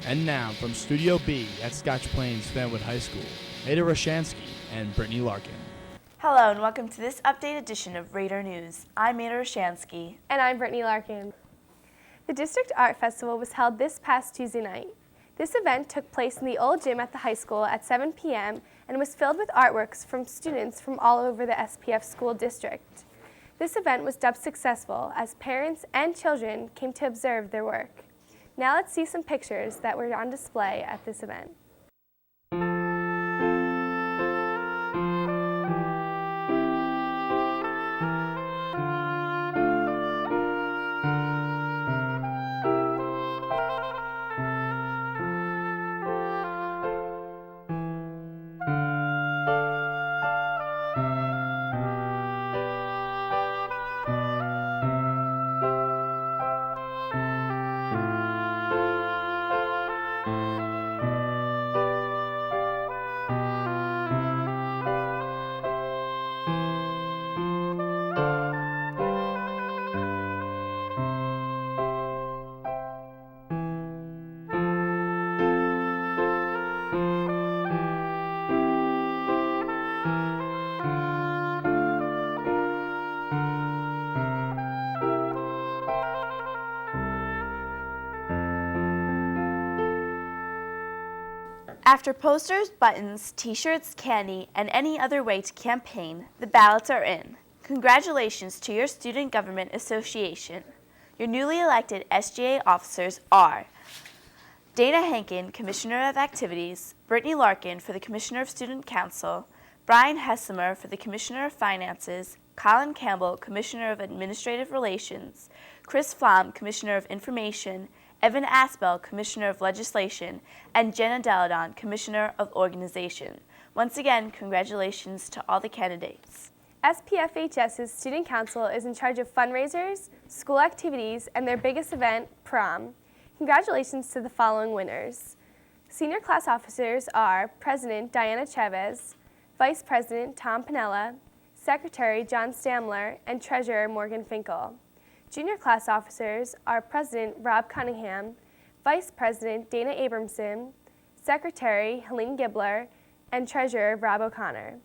And now, from Studio B at Scotch Plains Fanwood High School, Ada Roshansky and Brittany Larkin. Hello and welcome to this updated edition of Radar News. I'm Ada Roshansky. And I'm Brittany Larkin. The District Art Festival was held this past Tuesday night. This event took place in the old gym at the high school at 7 p.m. and was filled with artworks from students from all over the SPF school district. This event was dubbed successful as parents and children came to observe their work. Now let's see some pictures that were on display at this event. After posters, buttons, t-shirts, candy, and any other way to campaign, the ballots are in. Congratulations to your Student Government Association. Your newly elected SGA officers are Dana Hankin, Commissioner of Activities, Brittany Larkin for the Commissioner of Student Council, Brian Hessemer for the Commissioner of Finances, Colin Campbell, Commissioner of Administrative Relations, Chris Flom, Commissioner of Information, Evan Aspel, Commissioner of Legislation, and Jenna Deladon, Commissioner of Organization. Once again, congratulations to all the candidates. SPFHS's Student Council is in charge of fundraisers, school activities, and their biggest event, prom. Congratulations to the following winners. Senior class officers are President Diana Chavez, Vice President Tom Pinella, Secretary John Stamler, and Treasurer Morgan Finkel. Junior class officers are President Rob Cunningham, Vice President Dana Abramson, Secretary Helene Gibler, and Treasurer Rob O'Connor.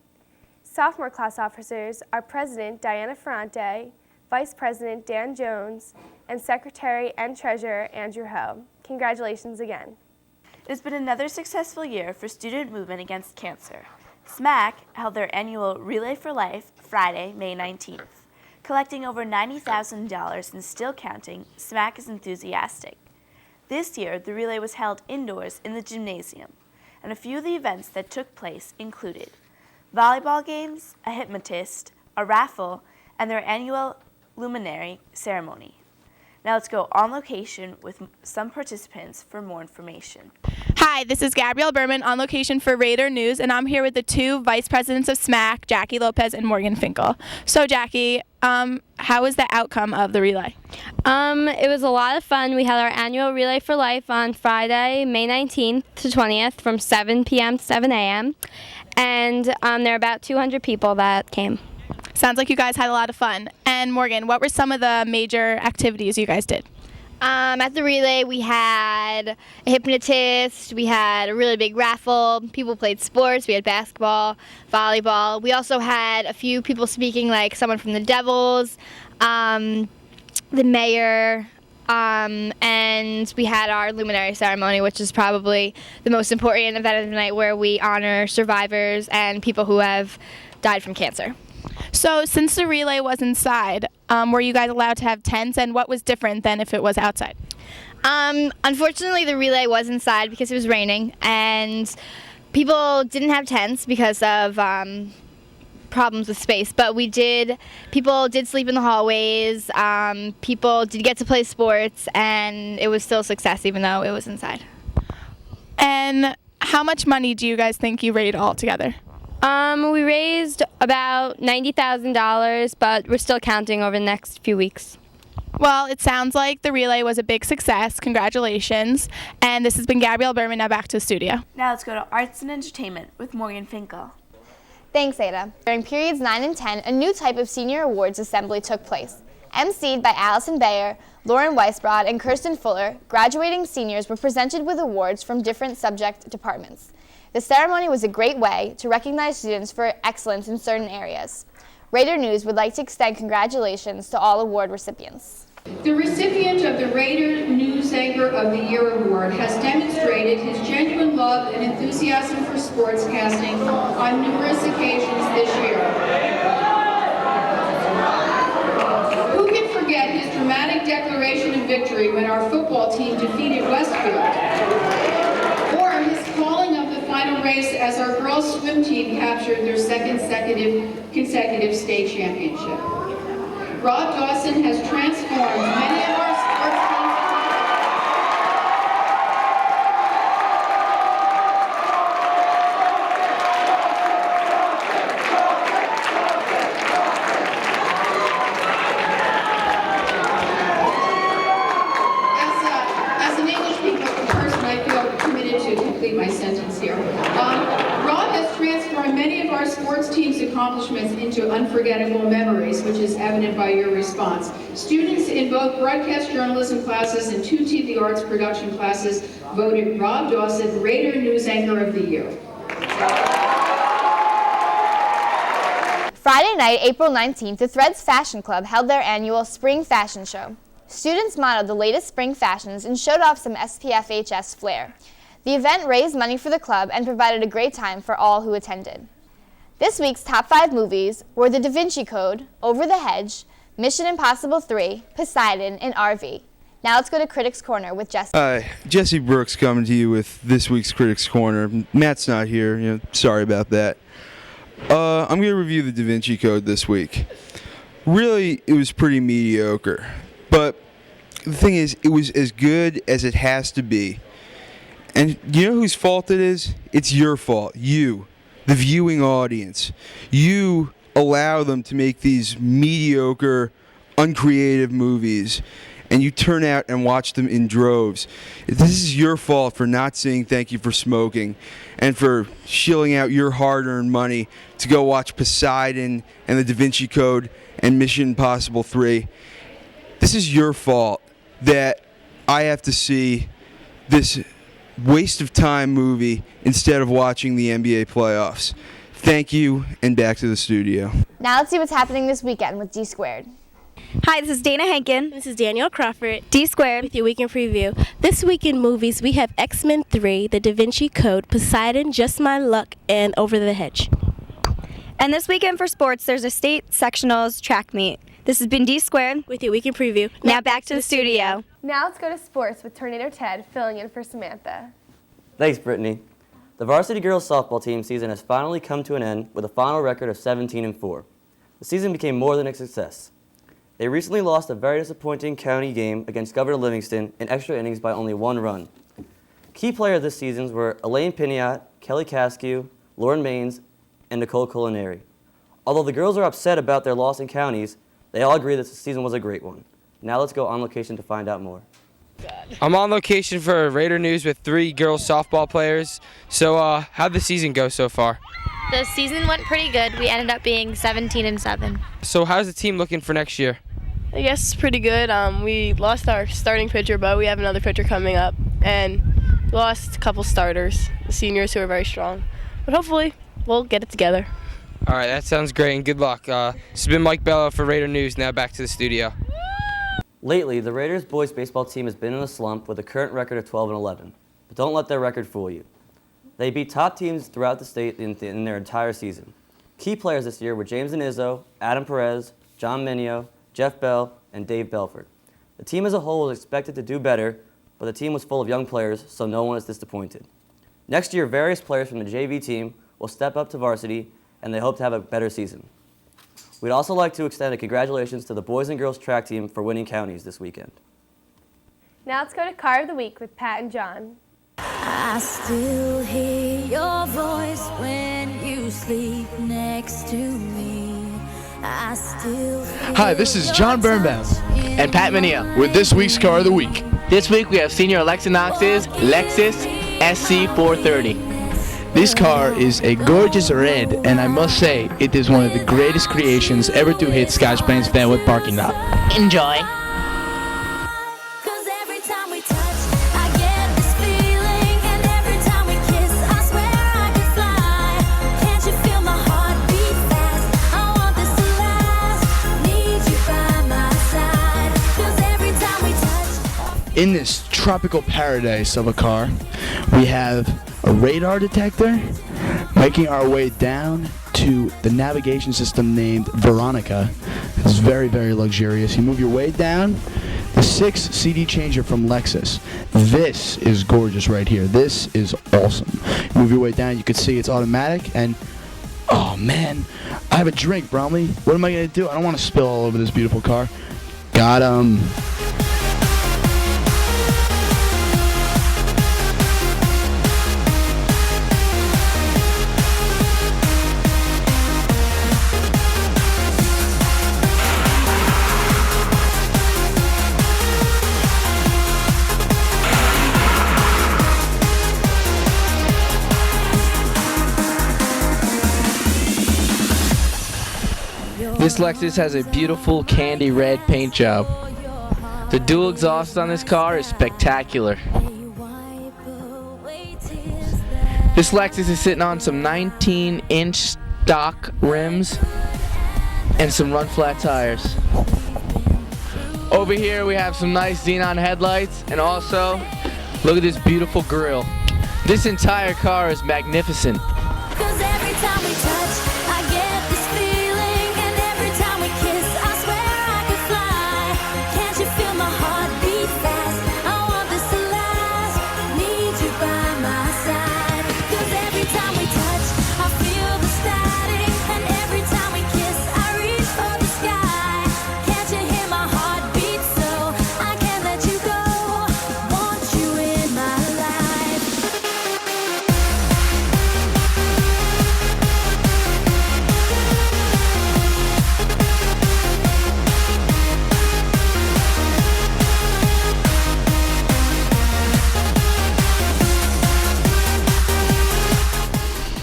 Sophomore class officers are President Diana Ferrante, Vice President Dan Jones, and Secretary and Treasurer Andrew Ho. Congratulations again. It has been another successful year for student movement against cancer. SMAC held their annual Relay for Life Friday, May 19th. Collecting over $90,000 and still counting, SMAC is enthusiastic. This year, the relay was held indoors in the gymnasium, and a few of the events that took place included volleyball games, a hypnotist, a raffle, and their annual luminary ceremony. Now let's go on location with some participants for more information. Hi, this is Gabrielle Berman on location for Radar News, and I'm here with the two vice presidents of SMAC, Jackie Lopez and Morgan Finkel. So Jackie, how was the outcome of the relay? It was a lot of fun. We had our annual Relay for Life on Friday, May 19th to 20th from 7 p.m. to 7 a.m. And there are about 200 people that came. Sounds like you guys had a lot of fun. And Morgan, what were some of the major activities you guys did? At the relay, we had a hypnotist, we had a really big raffle, people played sports, we had basketball, volleyball. We also had a few people speaking, like someone from the Devils, the mayor, and we had our luminary ceremony, which is probably the most important event of the night, where we honor survivors and people who have died from cancer. So since the relay was inside, were you guys allowed to have tents, and what was different than if it was outside? Unfortunately, the relay was inside because it was raining, and people didn't have tents because of problems with space, but people did sleep in the hallways, people did get to play sports, and it was still a success even though it was inside. And how much money do you guys think you raised all together? We raised about $90,000, but we're still counting over the next few weeks. Well, it sounds like the relay was a big success. Congratulations. And this has been Gabrielle Berman. Now back to the studio. Now let's go to Arts and Entertainment with Morgan Finkel. Thanks, Ada. During periods 9 and 10, a new type of senior awards assembly took place. emceed by Allison Bayer, Lauren Weisbrod, and Kirsten Fuller, graduating seniors were presented with awards from different subject departments. The ceremony was a great way to recognize students for excellence in certain areas. Raider News would like to extend congratulations to all award recipients. The recipient of the Raider News Anchor of the Year Award has demonstrated his genuine love and enthusiasm for sportscasting on numerous occasions this year. Who can forget his dramatic declaration of victory when our football team defeated Westfield? Or his calling of the final race as our girls swim team captured their second consecutive state championship. Rob Dawson has transformed many of our sports teams. As an English speaking person, I feel committed to complete my sentence here. Rob has transformed many of our sports teams' accomplishments into unforgettable memories, which is evident by your response. Students in both broadcast journalism classes and 2 TV Arts production classes voted Rob Dawson Raider News Anchor of the Year. Friday night, April 19th, the Threads Fashion Club held their annual Spring Fashion Show. Students modeled the latest spring fashions and showed off some SPFHS flair. The event raised money for the club and provided a great time for all who attended. This week's top 5 movies were The Da Vinci Code, Over the Hedge, Mission Impossible 3, Poseidon, and RV. Now let's go to Critics Corner with Jesse. Hi, Jesse Brooks coming to you with this week's Critics Corner. Matt's not here, sorry about that. I'm going to review The Da Vinci Code this week. Really, it was pretty mediocre. But the thing is, it was as good as it has to be. And you know whose fault it is? It's your fault. You, the viewing audience. You allow them to make these mediocre, uncreative movies, and you turn out and watch them in droves. This is your fault for not saying thank you for smoking and for shilling out your hard-earned money to go watch Poseidon and The Da Vinci Code and Mission Impossible 3. This is your fault that I have to see this waste of time movie instead of watching the NBA playoffs. Thank you, and back to the studio. Now let's see what's happening this weekend with D Squared. Hi, this is Dana Henkin. This is Danielle Crawford. D Squared. With your weekend preview. This week in movies, we have X-Men 3, The Da Vinci Code, Poseidon, Just My Luck, and Over the Hedge. And this weekend for sports, there's a state sectionals track meet. This has been D Squared. With your weekend preview. Now back to the studio. Now let's go to sports with Tornado Ted filling in for Samantha. Thanks, Brittany. The varsity girls softball team season has finally come to an end with a final record of 17-4. The season became more than a success. They recently lost a very disappointing county game against Governor Livingston in extra innings by only 1 run. Key players this season were Elaine Piniat, Kelly Caskew, Lauren Maines, and Nicole Culinary. Although the girls are upset about their loss in counties, they all agree that the season was a great one. Now let's go on location to find out more. I'm on location for Raider News with 3 girls softball players. So how'd the season go so far? The season went pretty good. We ended up being 17-7. So how's the team looking for next year? I guess pretty good. We lost our starting pitcher, but we have another pitcher coming up, and lost a couple starters, the seniors who are very strong. But hopefully, we'll get it together. All right, that sounds great, and good luck. This has been Mike Bella for Raider News. Now back to the studio. Lately, the Raiders boys baseball team has been in a slump with a current record of 12-11. But don't let their record fool you. They beat top teams throughout the state in their entire season. Key players this year were James Denizzo, Adam Perez, John Minio, Jeff Bell, and Dave Belford. The team as a whole was expected to do better, but the team was full of young players, so no one is disappointed. Next year, various players from the JV team will step up to varsity, and they hope to have a better season. We'd also like to extend a congratulations to the boys and girls track team for winning counties this weekend. Now let's go to Car of the Week with Pat and John. I still hear your voice when you sleep next to me. I still Hi, this is John Birnbaum and Pat Minia with this week's Car of the Week. This week we have senior Alexa Knox's Lexus SC430. This car is a gorgeous red, and I must say, it is one of the greatest creations ever to hit Scotch Plains Fenwood parking lot. Enjoy. In this tropical paradise of a car, we have a radar detector, making our way down to the navigation system named Veronica. It's very, very luxurious. You move your way down, the 6 CD changer from Lexus. This is gorgeous right here. This is awesome. You move your way down, you can see it's automatic, and oh man, I have a drink, Bromley. What am I gonna do? I don't want to spill all over this beautiful car. Got 'em. This Lexus has a beautiful candy red paint job. The dual exhaust on this car is spectacular. This Lexus is sitting on some 19-inch stock rims and some run flat tires. Over here we have some nice xenon headlights, and also look at this beautiful grille. This entire car is magnificent.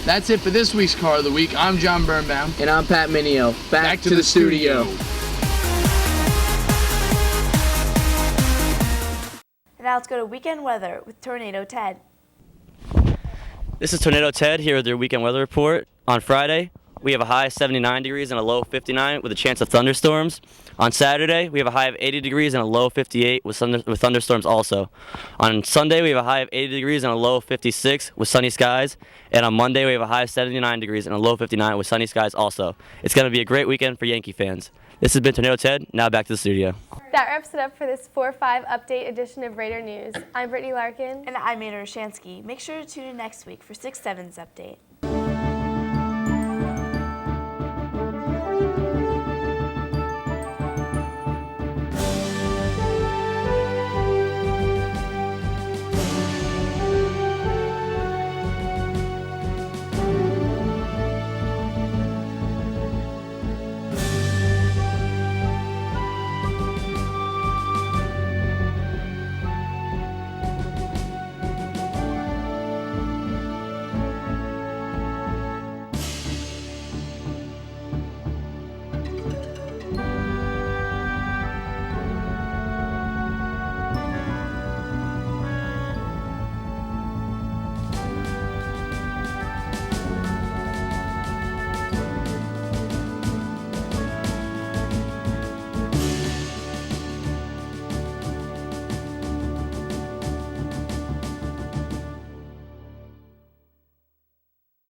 That's it for this week's Car of the Week. I'm John Birnbaum. And I'm Pat Minio. Back to the studio. And now let's go to weekend weather with Tornado Ted. This is Tornado Ted here with your weekend weather report. On Friday, we have a high of 79 degrees and a low of 59 with a chance of thunderstorms. On Saturday, we have a high of 80 degrees and a low of 58 with thunderstorms also. On Sunday, we have a high of 80 degrees and a low of 56 with sunny skies. And on Monday, we have a high of 79 degrees and a low of 59 with sunny skies also. It's going to be a great weekend for Yankee fans. This has been Tornado Ted. Now back to the studio. That wraps it up for this 4-5 update edition of Raider News. I'm Brittany Larkin. And I'm Anna Roshansky. Make sure to tune in next week for 6-7's update.